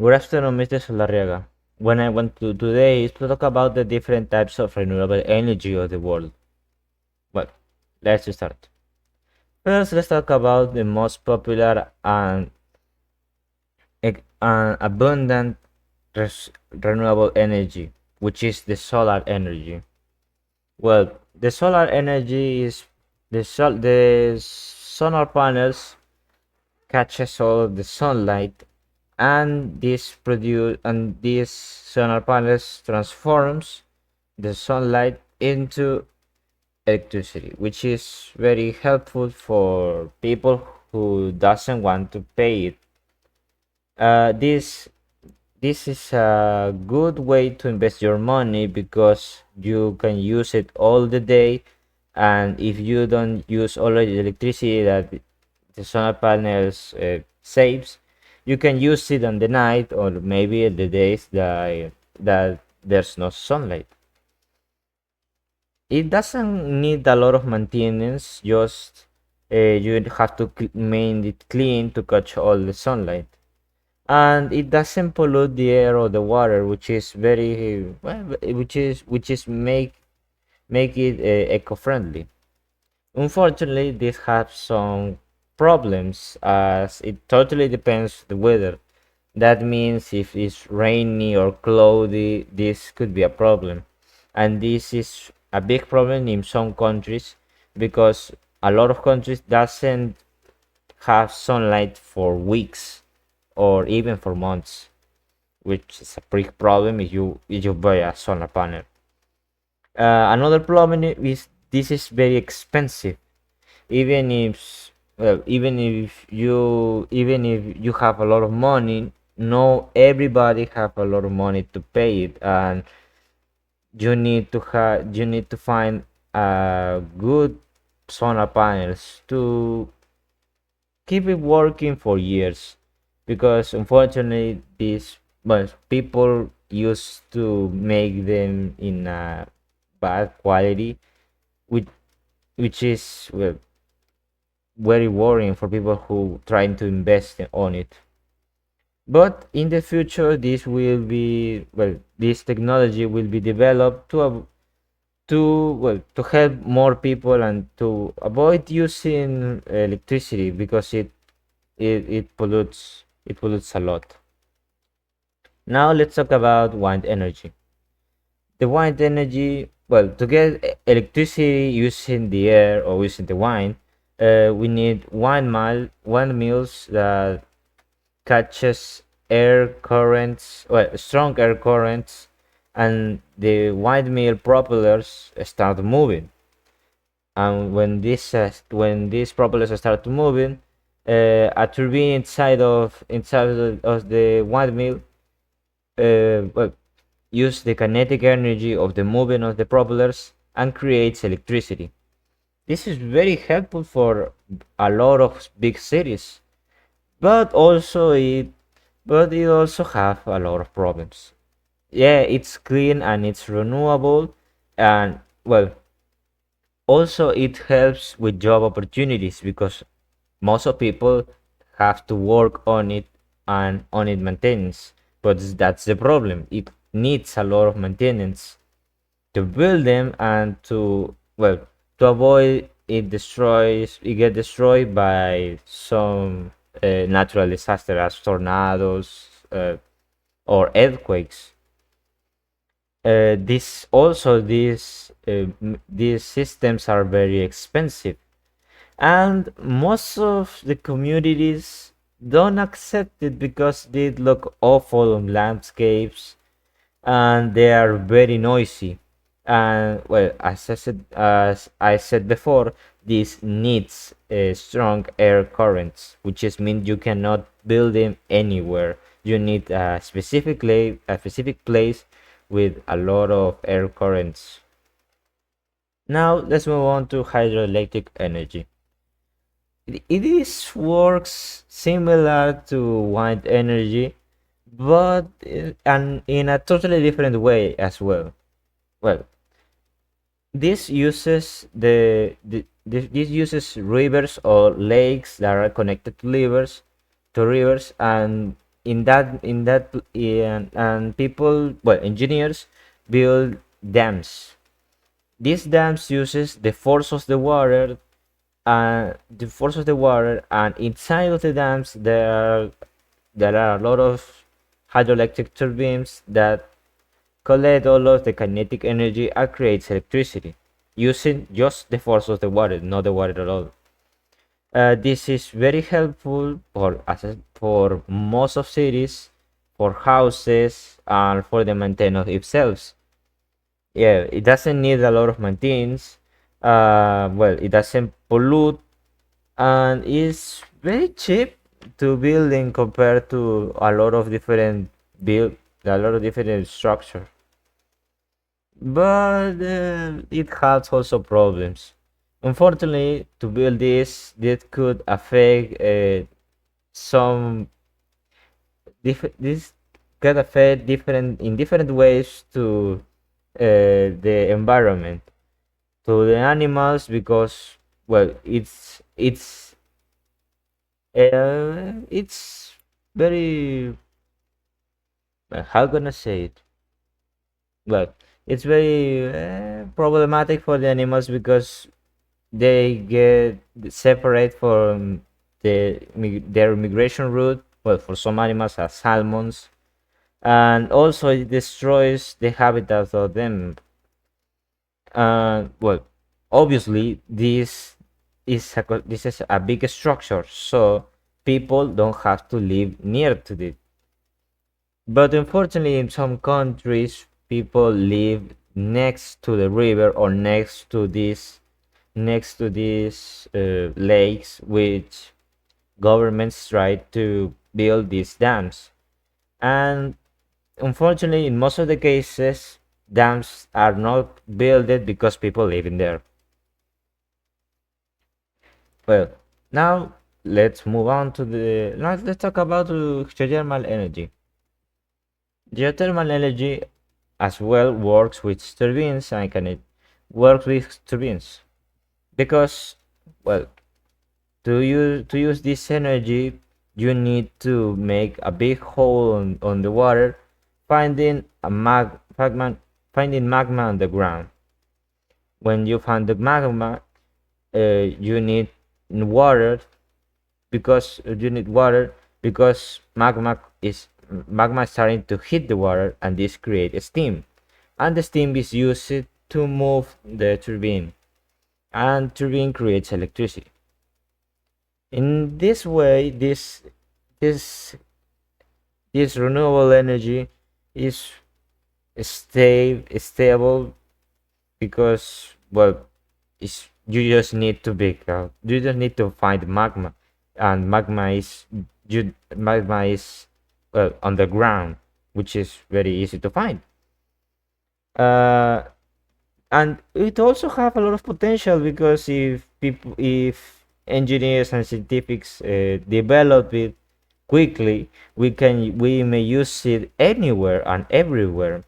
Good afternoon, Mr. Solarriaga. When I want to today is to talk about the different types of renewable energy of the world. Well, let's start. First, let's talk about the most popular and abundant renewable energy, which is the solar energy. Well, the solar energy is the solar panels catches all of the sunlight, and these solar panels transforms the sunlight into electricity, which is very helpful for people who doesn't want to pay it. This is a good way to invest your money because you can use it all the day, and if you don't use all the electricity that the solar panels saves, you can use it on the night or maybe the days that there's no sunlight. It doesn't need a lot of maintenance, just you have to make it clean to catch all the sunlight. And it doesn't pollute the air or the water, which is very well, which is make it eco-friendly. Unfortunately, this has some problems as it totally depends the weather. That means if it's rainy or cloudy, this could be a problem. And this is a big problem in some countries because a lot of countries doesn't have sunlight for weeks or even for months, which is a big problem if you buy a solar panel. Another problem is this is very expensive. Even if even if you have a lot of money, no everybody have a lot of money to pay it, and you need to find good solar panels to keep it working for years, because unfortunately these well people used to make them in a bad quality, which which is well very worrying for people who trying to invest on it. But in the future, this technology will be developed to help more people and to avoid using electricity because it pollutes a lot. Now let's talk about wind energy. The wind energy, well, to get electricity using the air or using the wind, we need windmills that catches air currents, well, strong air currents, and the windmill propellers start moving. And when these propellers start moving, a turbine inside of the windmill well, use the kinetic energy of the movement of the propellers and creates electricity. This is very helpful for a lot of big cities, but it also have a lot of problems. Yeah, it's clean and it's renewable, and well, also it helps with job opportunities because most of people have to work on it and on it maintenance. But that's the problem. It needs a lot of maintenance to build them and to avoid it get destroyed by some natural disaster as tornadoes or earthquakes. These systems are very expensive, and most of the communities don't accept it because they look awful on landscapes and they are very noisy. And well, as I said before, this needs strong air currents, which is mean you cannot build them anywhere. You need a specific place with a lot of air currents. Now let's move on to hydroelectric energy. It is works similar to wind energy, but in a totally different way as well. Well, this uses rivers or lakes that are connected to rivers, and and people, well, engineers build dams. These dams uses the force of the water, and inside of the dams there are a lot of hydroelectric turbines that collect all of the kinetic energy and creates electricity using just the force of the water, not the water at all. This is very helpful for most of cities, for houses, and for the maintenance itself. Yeah, it doesn't need a lot of maintenance. Well, it doesn't pollute, and it's very cheap to build in compared to a lot of different structure. But it has also problems. Unfortunately, to build this could affect some this could affect different in different ways to the environment, to the animals, because well, it's very how can I say it? Well, it's very problematic for the animals because they get separate from their migration route. Well, for some animals as salmons, and also it destroys the habitat of them. Well, obviously this is a big structure, so people don't have to live near to it. But unfortunately, in some countries, people live next to the river or next to these lakes, which governments try to build these dams. And unfortunately, in most of the cases, dams are not built because people live in there. Well, now let's talk about geothermal energy. Geothermal energy as well works with turbines and can it work with turbines because well, to use this energy, you need to make a big hole on the water, finding a finding magma on the ground. When you find the magma, you need water because magma starting to hit the water, and this creates steam, and the steam is used to move the turbine, and turbine creates electricity. In this way, this this renewable energy is stable because well, you just need to you just need to find magma, and magma is well on the ground, which is very easy to find. Uh, and it also have a lot of potential because if engineers and scientifics develop it quickly, we may use it anywhere and everywhere.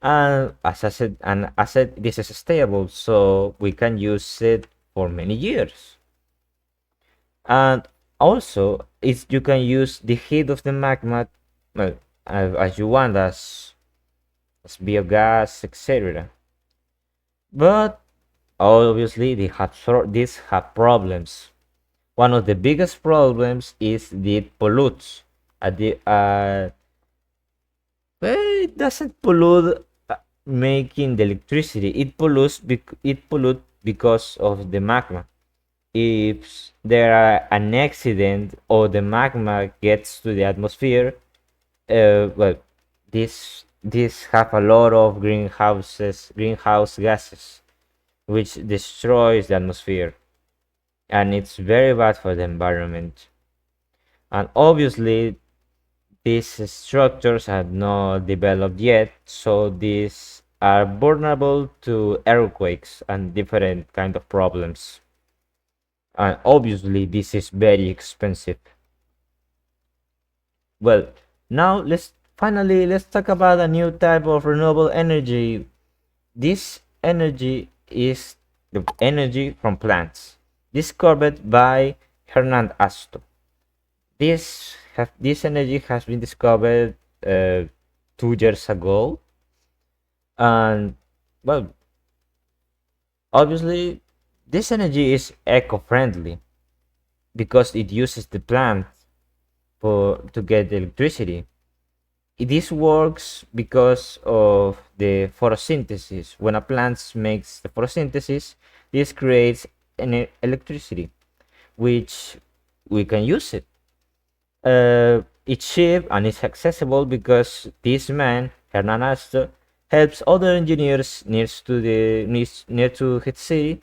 And as I said, this is stable, so we can use it for many years. And also, you can use the heat of the magma, well, as you want, as biogas, etc. But obviously, these have problems. One of the biggest problems is that it pollutes. Well, it doesn't pollute making the electricity. It pollutes because of the magma. If there are an accident or the magma gets to the atmosphere, well, this have a lot of greenhouse gases, which destroys the atmosphere, and it's very bad for the environment. And obviously, these structures have not developed yet, so these are vulnerable to earthquakes and different kind of problems. And obviously, this is very expensive. Well, now let's talk about a new type of renewable energy. This energy is the energy from plants, discovered by Hernand Asto. This this energy has been discovered 2 years ago, and well, obviously, this energy is eco-friendly because it uses the plant for to get the electricity. This works because of the photosynthesis. When a plant makes the photosynthesis, this creates electricity, which we can use it. It's cheap and it's accessible because this man, Hernan Astro, helps other engineers near to his city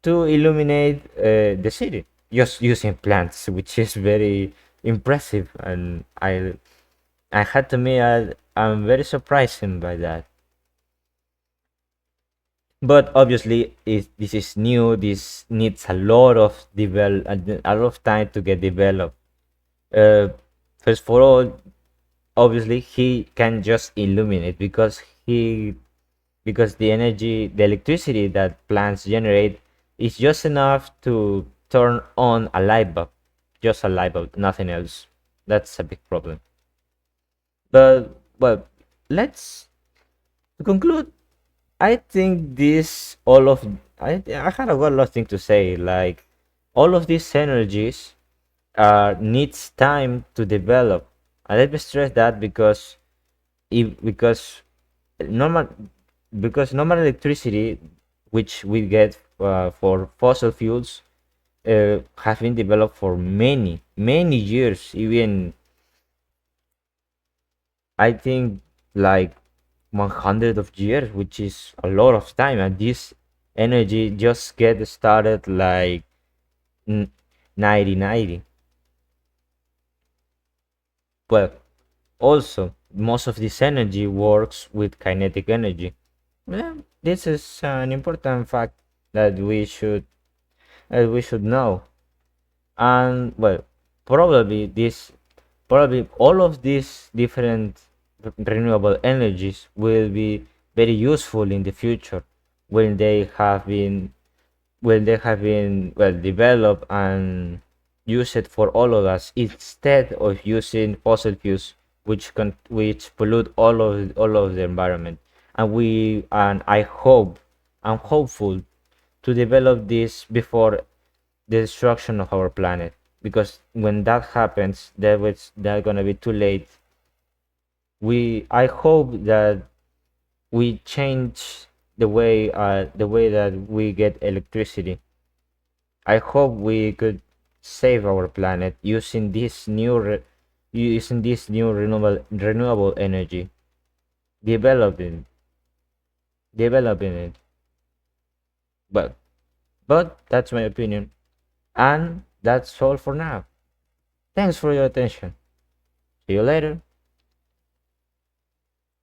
to illuminate the city just using plants, which is very impressive, and I had to admit I'm very surprised by that. But obviously, this is new. This needs a lot of a lot of time to get developed. Uh, First for all, obviously, he can just illuminate because the energy, the electricity that plants generate is just enough to turn on a light bulb, just a light bulb, nothing else. That's a big problem. But well, let's to conclude. I think this all of I had a lot of things to say. Like all of these energies needs time to develop. And let me stress that because normal normal electricity, which we get for fossil fuels, have been developed for many years. Even I think like 100 of years, which is a lot of time, and this energy just get started like 1990. Well, also most of this energy works with kinetic energy. Well, this is an important fact that we should know. And well, probably this probably all of these different renewable energies will be very useful in the future when they have been well developed and use it for all of us instead of using fossil fuels which pollute all of the environment. And I'm hopeful to develop this before the destruction of our planet, because when that happens that's gonna be too late. I hope that we change the way that we get electricity. I hope we could save our planet using this new renewable energy, developing developing it. But that's my opinion, and that's all for now. Thanks for your attention. See you later.